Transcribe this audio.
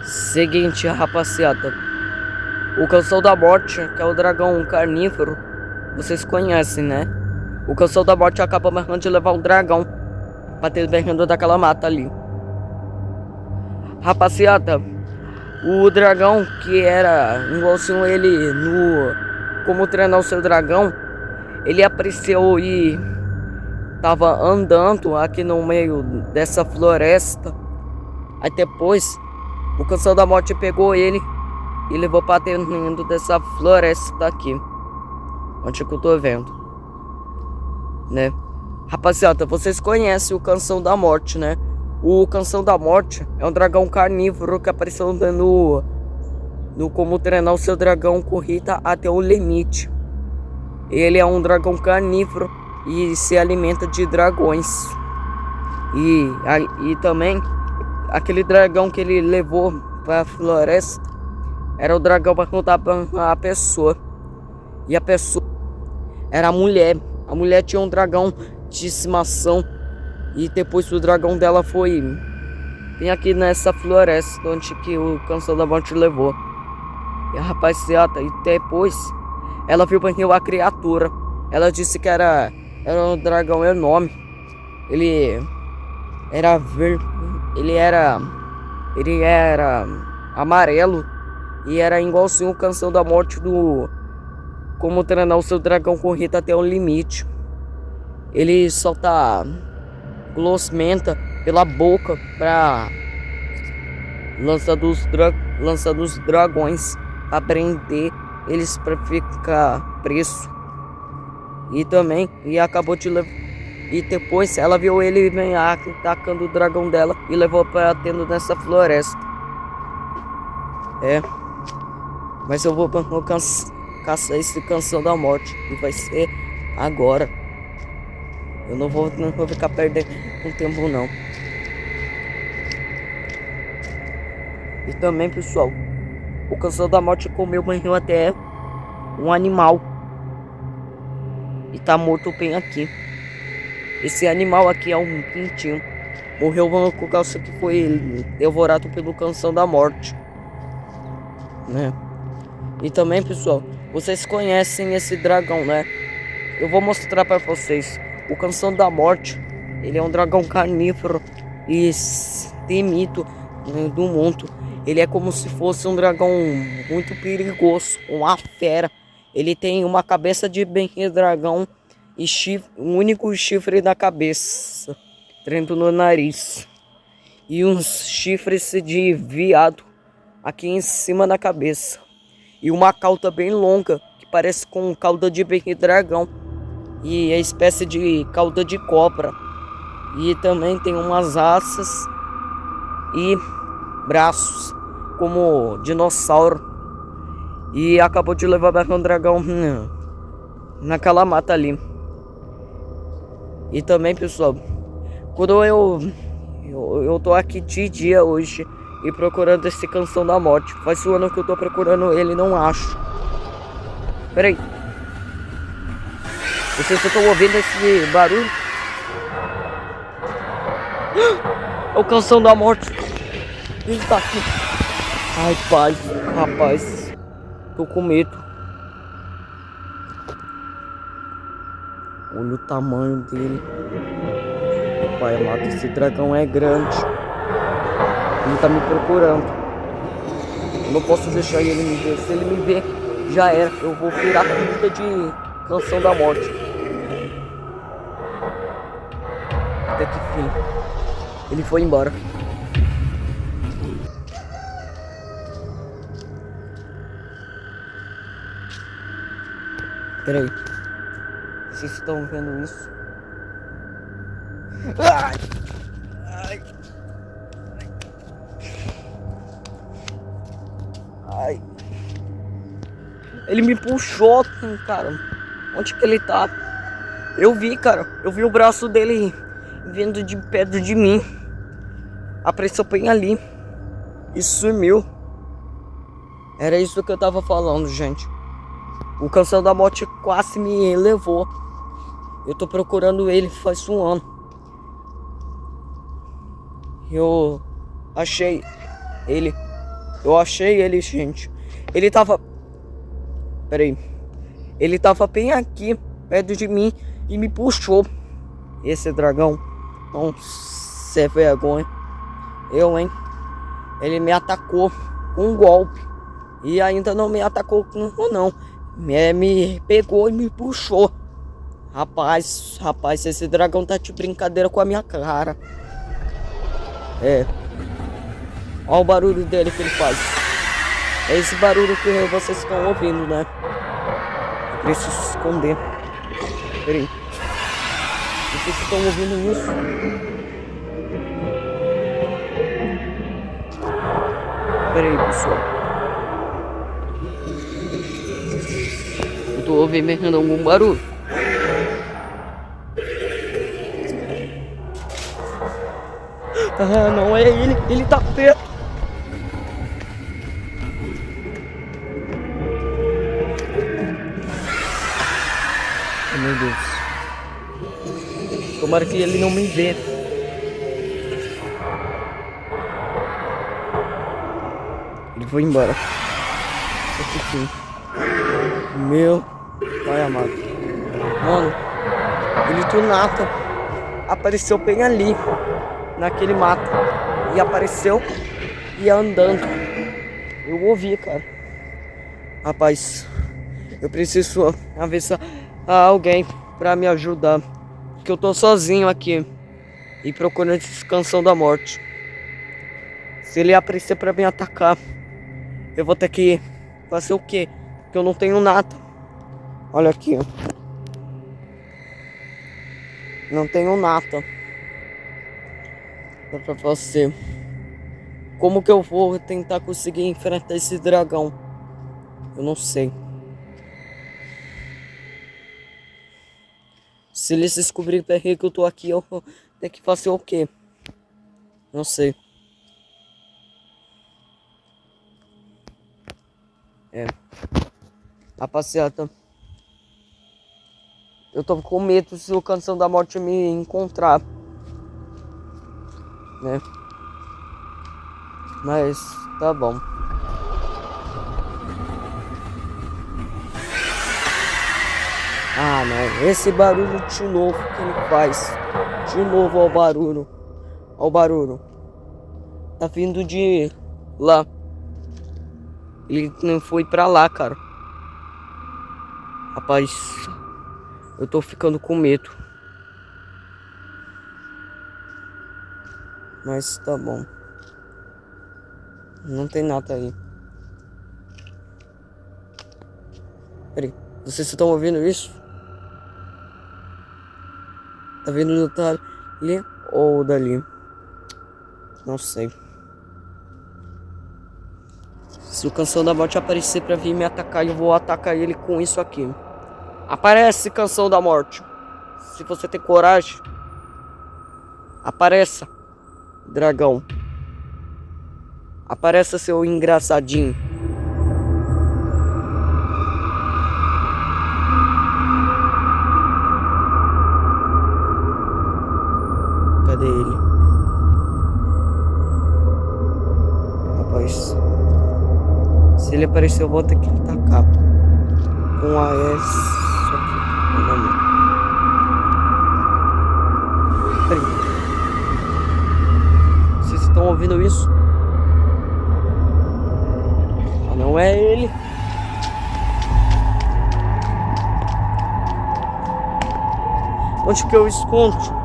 Seguinte, rapaziada. O Canção da Morte, que é o dragão carnívoro, vocês conhecem, né? O Canção da Morte acaba marcando de levar um dragão pra ter berrando daquela mata ali. Rapaziada, o dragão que era igualzinho ele no Como Treinar o Seu Dragão, ele apareceu e tava andando aqui no meio dessa floresta. Aí depois o Canção da Morte pegou ele e levou pra dentro dessa floresta aqui, onde que eu tô vendo, né? Rapaziada, vocês conhecem o Canção da Morte, né? O Canção da Morte é um dragão carnívoro que apareceu no Como Treinar o Seu Dragão Corrida até o Limite. Ele é um dragão carnívoro e se alimenta de dragões. E também aquele dragão que ele levou pra floresta era o dragão para contar pra a pessoa. E a pessoa era a mulher. A mulher tinha um dragão de estimação. E depois o dragão dela foi bem aqui nessa floresta onde que o Canção da Morte levou. E a rapaziada, e depois ela viu a criatura. Ela disse que era um dragão enorme. Ele era ele era amarelo e era igualzinho o Canção da Morte do Como Treinar o Seu Dragão Corrida até o Limite. Ele solta gosmenta pela boca pra lança dos dragões pra prender eles pra ficar preso. E também acabou de levar. E depois ela viu ele atacando o dragão dela e levou pra tendo nessa floresta. Mas eu vou caçar esse Canção da Morte. E vai ser agora. Eu não vou ficar perdendo tempo não. E também, pessoal, o Canção da Morte comeu até um animal. E tá morto bem aqui. Esse animal aqui é um pintinho. Morreu por causa que foi devorado pelo Canção da Morte, né? E também, pessoal, vocês conhecem esse dragão, né? Eu vou mostrar para vocês. O Canção da Morte, ele é um dragão carnívoro e temido do mundo. Ele é como se fosse um dragão muito perigoso, uma fera. Ele tem uma cabeça de dragão e um único chifre na cabeça, dentro no nariz, e uns chifres de veado aqui em cima da cabeça, e uma cauda bem longa que parece com cauda de dragão e é espécie de cauda de cobra. E também tem umas asas e braços como dinossauro. E acabou de levar um dragão naquela mata ali. E também, pessoal, quando eu tô aqui de dia hoje e procurando esse Canção da Morte. Faz um ano que eu tô procurando ele, não acho. Peraí. Vocês estão ouvindo esse barulho? É o Canção da Morte. Ele tá aqui. Ai, pai, rapaz, tô com medo. Olha o tamanho dele. Meu pai amado, esse dragão é grande. Ele tá me procurando. Eu não posso deixar ele me ver. Se ele me ver, já era. Eu vou virar comida de Canção da Morte. Até que fim. Ele foi embora. Peraí. Vocês estão vendo isso? Ai! Ai! Ai! Ele me puxou, cara. Onde que ele tá? Eu vi, cara. Eu vi o braço dele vindo de perto de mim. Apareceu bem ali. E sumiu. Era isso que eu tava falando, gente. O Canção da Morte quase me levou. Eu tô procurando ele faz um ano. Eu achei ele Eu achei ele, gente. Ele tava... Pera aí. Ele tava bem aqui, perto de mim, e me puxou. Esse dragão. Nossa, é vergonha. Hein? Ele me atacou com um golpe. E ainda não me atacou com não. Me pegou e me puxou. Rapaz, esse dragão tá de brincadeira com a minha cara. Olha o barulho dele que ele faz. É esse barulho que vocês estão ouvindo, né? Eu preciso esconder. Peraí. Vocês estão ouvindo isso? Peraí, pessoal. Eu tô ouvindo algum barulho. Ah, não é ele. Ele tá perto. Oh, meu Deus. Tomara que ele não me vê. Ele foi embora. Esse fim. Meu pai amado. Mano, ele do nada apareceu bem ali, naquele mato. E apareceu e ia andando. Eu ouvi, cara. Rapaz, eu preciso avisar a alguém pra me ajudar. Porque eu tô sozinho aqui e procurando essa canção da morte. Se ele aparecer pra me atacar, eu vou ter que fazer o quê? Porque eu não tenho nada. Olha aqui, ó. Não tenho nada pra fazer. Como que eu vou tentar conseguir enfrentar esse dragão? Eu não sei. Se eles descobrirem que eu tô aqui, eu vou ter que fazer o quê? Não sei. Rapaziada, eu tô com medo se o Canção da Morte me encontrar, né? Mas tá bom. Ah, não. Esse barulho de novo que ele faz. De novo, ó o barulho. Ó o barulho. Tá vindo de lá. Ele não foi pra lá, cara. Rapaz, eu tô ficando com medo. Mas tá bom. Não tem nada aí. Peraí, vocês estão ouvindo isso? Tá vindo dali ou dali? Não sei. Se o Canção da Morte aparecer pra vir me atacar, eu vou atacar ele com isso aqui. Aparece, Canção da Morte. Se você tem coragem, apareça, dragão. Apareça, seu engraçadinho. Cadê ele? Rapaz, se ele aparecer, eu vou ter que atacar com a S. Peraí. Vocês estão ouvindo isso? Ah, não é ele. Onde que eu escondo?